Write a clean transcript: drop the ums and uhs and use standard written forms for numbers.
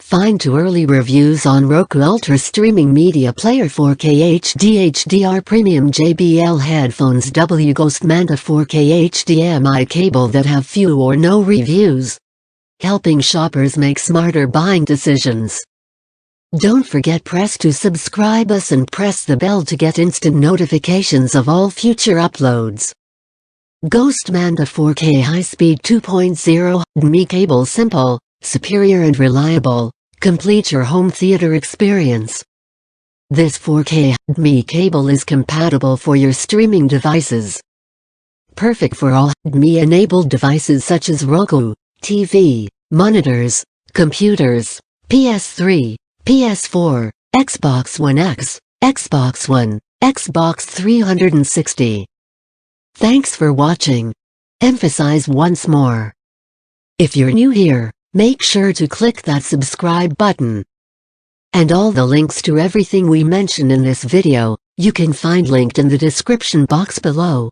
Find too early reviews on Roku Ultra Streaming Media Player 4K HD HDR Premium JBL Headphones Ghost Manta 4K HDMI cable that have few or no reviews. Helping shoppers make smarter buying decisions. Don't forget to subscribe us and press the bell to get instant notifications of all future uploads. Ghost Manta 4K High-Speed 2.0 HDMI cable simple, superior and reliable. Complete your home theater experience. This 4K HDMI cable is compatible for your streaming devices. Perfect for all HDMI-enabled devices such as Roku, TV, monitors, computers, PS3, PS4, Xbox One X, Xbox One, Xbox 360. Thanks for watching. Emphasize once more. If you're new here, make sure to click that subscribe button. And all the links to everything we mention in this video, you can find linked in the description box below.